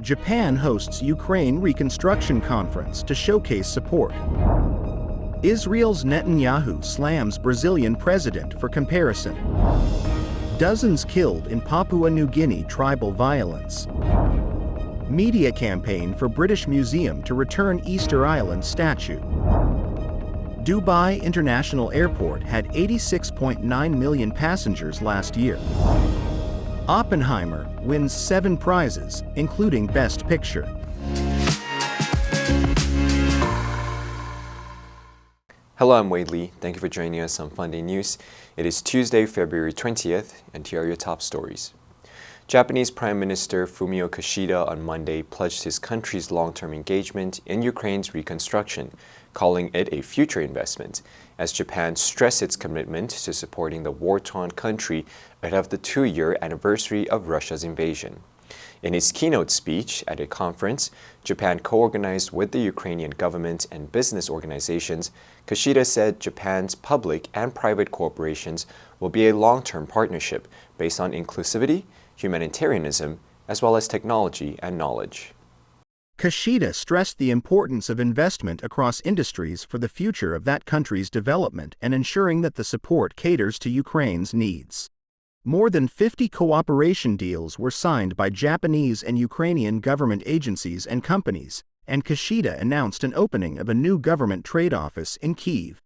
Japan hosts Ukraine Reconstruction Conference to showcase support. Israel's Netanyahu slams Brazilian president for comparison. Dozens killed in Papua New Guinea tribal violence. Media campaign for British Museum to return Easter Island statue. Dubai International Airport had 86.9 million passengers last year. Oppenheimer wins 7 prizes, including Best Picture. Hello, I'm Wade Lee. Thank you for joining us on Funday News. It is Tuesday, February 20th, and here are your top stories. Japanese Prime Minister Fumio Kishida on Monday pledged his country's long-term engagement in Ukraine's reconstruction, calling it a future investment, as Japan stressed its commitment to supporting the war-torn country ahead of the 2-year anniversary of Russia's invasion. In his keynote speech at a conference Japan co-organized with the Ukrainian government and business organizations, Kishida said Japan's public and private corporations will be a long-term partnership based on inclusivity, humanitarianism, as well as technology and knowledge. Kishida stressed the importance of investment across industries for the future of that country's development and ensuring that the support caters to Ukraine's needs. More than 50 cooperation deals were signed by Japanese and Ukrainian government agencies and companies, and Kishida announced an opening of a new government trade office in Kyiv.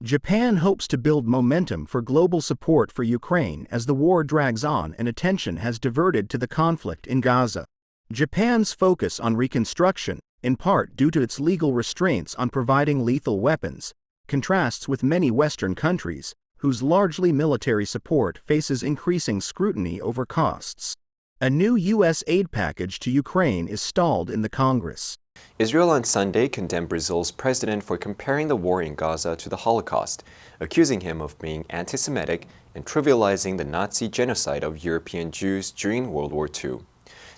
Japan hopes to build momentum for global support for Ukraine as the war drags on and attention has diverted to the conflict in Gaza. Japan's focus on reconstruction, in part due to its legal restraints on providing lethal weapons, contrasts with many Western countries, whose largely military support faces increasing scrutiny over costs. A new U.S. aid package to Ukraine is stalled in the Congress. Israel on Sunday condemned Brazil's president for comparing the war in Gaza to the Holocaust, accusing him of being anti-Semitic and trivializing the Nazi genocide of European Jews during World War II.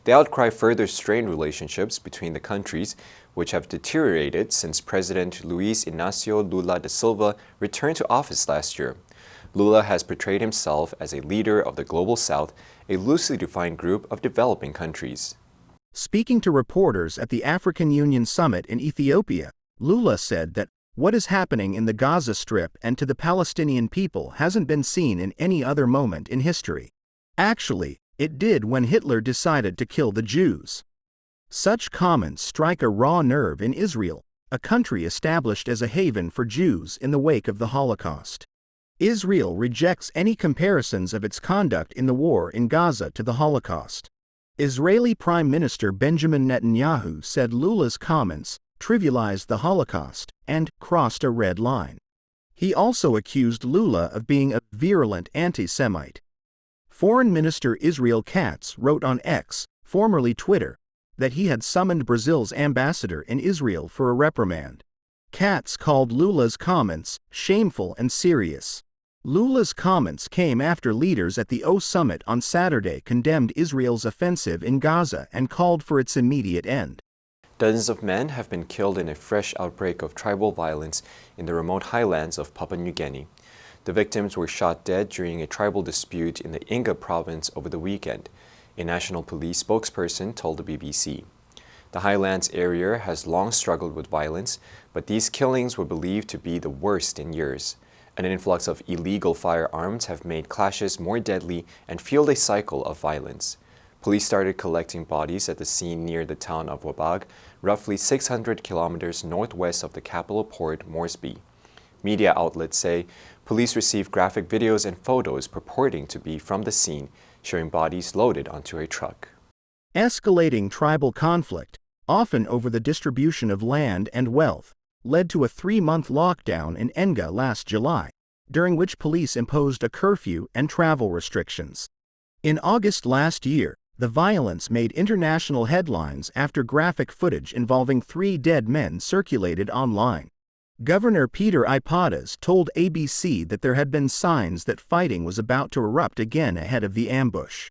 The outcry further strained relationships between the countries, which have deteriorated since President Luiz Inácio Lula da Silva returned to office last year. Lula has portrayed himself as a leader of the Global South, a loosely defined group of developing countries. Speaking to reporters at the African Union Summit in Ethiopia, Lula said that what is happening in the Gaza Strip and to the Palestinian people hasn't been seen in any other moment in history. Actually, it did when Hitler decided to kill the Jews. Such comments strike a raw nerve in Israel, a country established as a haven for Jews in the wake of the Holocaust. Israel rejects any comparisons of its conduct in the war in Gaza to the Holocaust. Israeli Prime Minister Benjamin Netanyahu said Lula's comments trivialized the Holocaust and crossed a red line. He also accused Lula of being a virulent anti-Semite. Foreign Minister Israel Katz wrote on X, formerly Twitter, that he had summoned Brazil's ambassador in Israel for a reprimand. Katz called Lula's comments shameful and serious. Lula's comments came after leaders at the O Summit on Saturday condemned Israel's offensive in Gaza and called for its immediate end. Dozens of men have been killed in a fresh outbreak of tribal violence in the remote highlands of Papua New Guinea. The victims were shot dead during a tribal dispute in the Inga province over the weekend, a national police spokesperson told the BBC. The highlands area has long struggled with violence, but these killings were believed to be the worst in years. An influx of illegal firearms have made clashes more deadly and fueled a cycle of violence. Police started collecting bodies at the scene near the town of Wabag, roughly 600 kilometers northwest of the capital port Moresby. Media outlets say police received graphic videos and photos purporting to be from the scene, showing bodies loaded onto a truck. Escalating tribal conflict, often over the distribution of land and wealth, led to a 3-month lockdown in Enga last July, during which police imposed a curfew and travel restrictions. In August last year, the violence made international headlines after graphic footage involving 3 dead men circulated online. Governor Peter Ipadas told ABC that there had been signs that fighting was about to erupt again ahead of the ambush.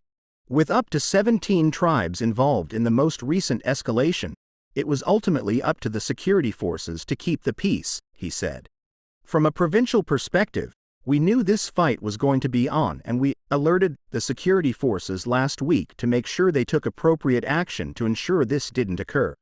With up to 17 tribes involved in the most recent escalation, it was ultimately up to the security forces to keep the peace, he said. From a provincial perspective, We knew this fight was going to be on, and we alerted the security forces last week to make sure they took appropriate action to ensure this didn't occur.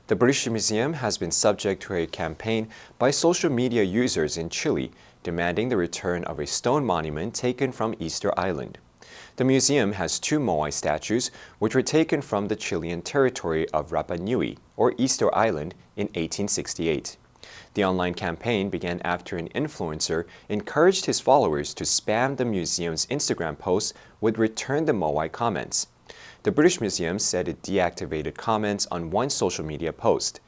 The British Museum has been subject to a campaign by social media users in Chile demanding the return of a stone monument taken from Easter Island. The museum has two moai statues which were taken from the Chilean territory of Rapa Nui, or Easter Island, in 1868. The online campaign began after an influencer encouraged his followers to spam the museum's Instagram posts with "Return the Moai" comments. The British Museum said it deactivated comments on one social media post.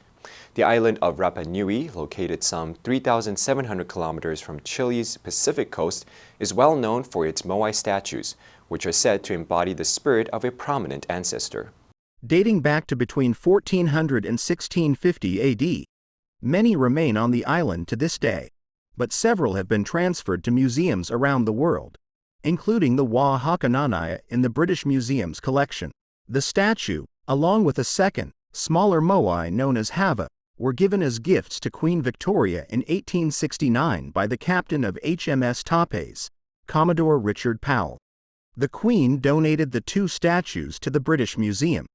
The island of Rapa Nui, located some 3,700 kilometers from Chile's Pacific coast, is well known for its moai statues, which are said to embody the spirit of a prominent ancestor. Dating back to between 1400 and 1650 AD, many remain on the island to this day, but several have been transferred to museums around the world, including the Wa Hakananaya in the British Museum's collection. The statue, along with a second, smaller moai known as Hava, were given as gifts to Queen Victoria in 1869 by the captain of HMS Tapes, Commodore Richard Powell. The Queen donated the two statues to the British Museum.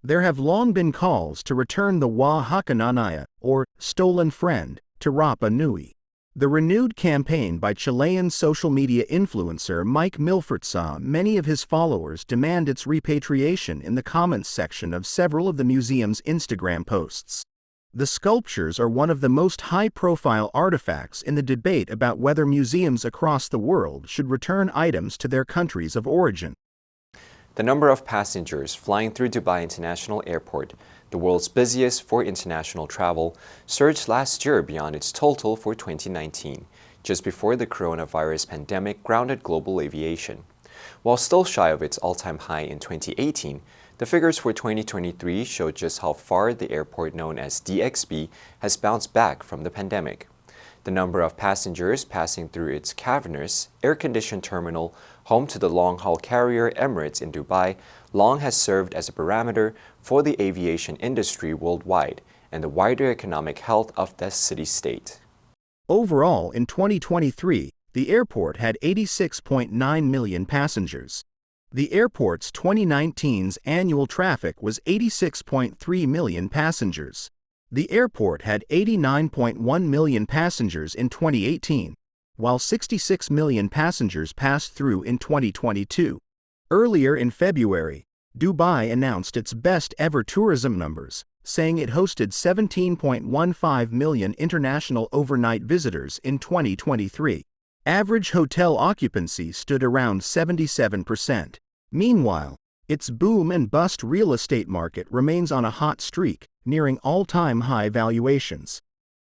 There have long been calls to return the Wa Hakananaya, or stolen friend, to Rapa Nui. The renewed campaign by Chilean social media influencer Mike Milford saw many of his followers demand its repatriation in the comments section of several of the museum's Instagram posts. The sculptures are one of the most high-profile artifacts in the debate about whether museums across the world should return items to their countries of origin. The number of passengers flying through Dubai International Airport, the world's busiest for international travel, surged last year beyond its total for 2019, just before the coronavirus pandemic grounded global aviation. While still shy of its all-time high in 2018, the figures for 2023 show just how far the airport known as DXB has bounced back from the pandemic. The number of passengers passing through its cavernous, air-conditioned terminal, home to the long-haul carrier Emirates in Dubai, long has served as a barometer for the aviation industry worldwide and the wider economic health of the city-state. Overall, in 2023, the airport had 86.9 million passengers. The airport's 2019's annual traffic was 86.3 million passengers. The airport had 89.1 million passengers in 2018, while 66 million passengers passed through in 2022. Earlier in February, Dubai announced its best-ever tourism numbers, saying it hosted 17.15 million international overnight visitors in 2023. Average hotel occupancy stood around 77%. Meanwhile, its boom-and-bust real estate market remains on a hot streak, nearing all-time high valuations.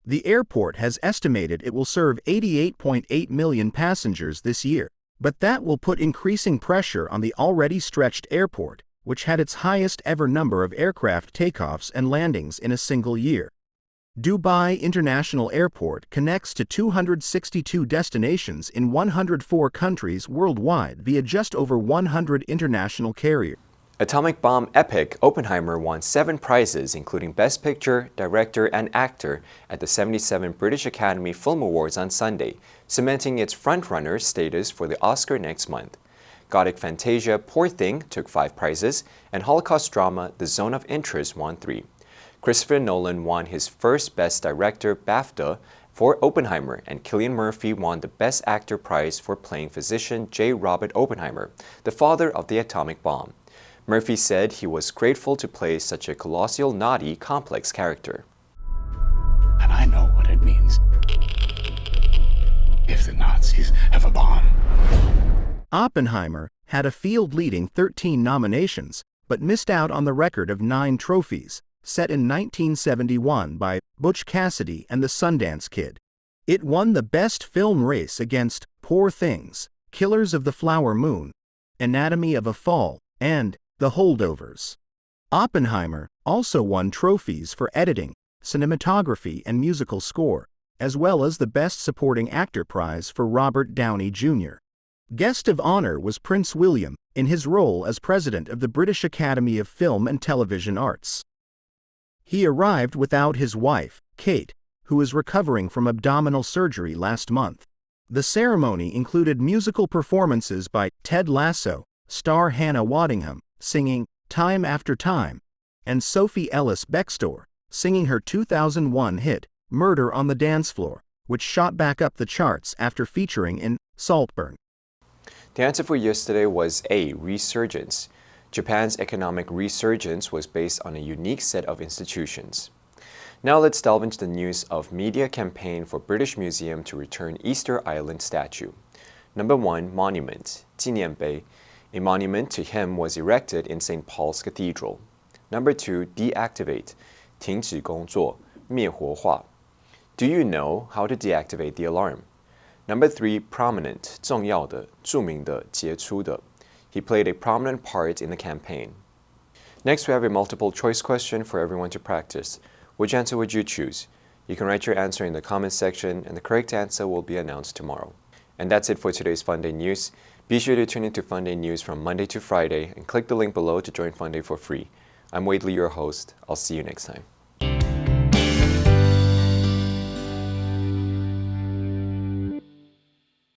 The airport has estimated it will serve 88.8 million passengers this year, but that will put increasing pressure on the already stretched airport, which had its highest-ever number of aircraft takeoffs and landings in a single year. Dubai International Airport connects to 262 destinations in 104 countries worldwide via just over 100 international carriers. Atomic bomb epic Oppenheimer won 7 prizes, including Best Picture, Director, and Actor at the 77th British Academy Film Awards on Sunday, cementing its frontrunner status for the Oscar next month. Gothic fantasia Poor Thing took 5 prizes, and Holocaust drama The Zone of Interest won 3. Christopher Nolan won his first Best Director BAFTA for Oppenheimer, and Cillian Murphy won the Best Actor prize for playing physician J. Robert Oppenheimer, the father of the atomic bomb. Murphy said he was grateful to play such a colossal, naughty, complex character. And I know what it means if the Nazis have a bomb. Oppenheimer had a field-leading 13 nominations, but missed out on the record of 9 trophies, set in 1971 by Butch Cassidy and the Sundance Kid. It won the Best Film race against Poor Things, Killers of the Flower Moon, Anatomy of a Fall, and The Holdovers. Oppenheimer also won trophies for editing, cinematography, and musical score, as well as the Best Supporting Actor prize for Robert Downey Jr. Guest of honor was Prince William, in his role as President of the British Academy of Film and Television Arts. He arrived without his wife, Kate, who is recovering from abdominal surgery last month. The ceremony included musical performances by Ted Lasso, star Hannah Waddingham, singing Time After Time, and Sophie Ellis-Bextor, singing her 2001 hit, Murder on the Dance Floor, which shot back up the charts after featuring in Saltburn. The answer for yesterday was A, resurgence. Japan's economic resurgence was based on a unique set of institutions. Now let's delve into the news of media campaign for British Museum to return Easter Island statue. Number 1, monument, 纪念碑. A monument to him was erected in St. Paul's Cathedral. Number 2, deactivate, 停止工作，灭火化. Do you know how to deactivate the alarm? Number 3, prominent, 重要的，著名的，杰出的. He played a prominent part in the campaign. Next, we have a multiple choice question for everyone to practice. Which answer would you choose? You can write your answer in the comments section, and the correct answer will be announced tomorrow. And that's it for today's Funday News. Be sure to tune into Funday News from Monday to Friday and click the link below to join Funday for free. I'm Wade Lee, your host. I'll see you next time.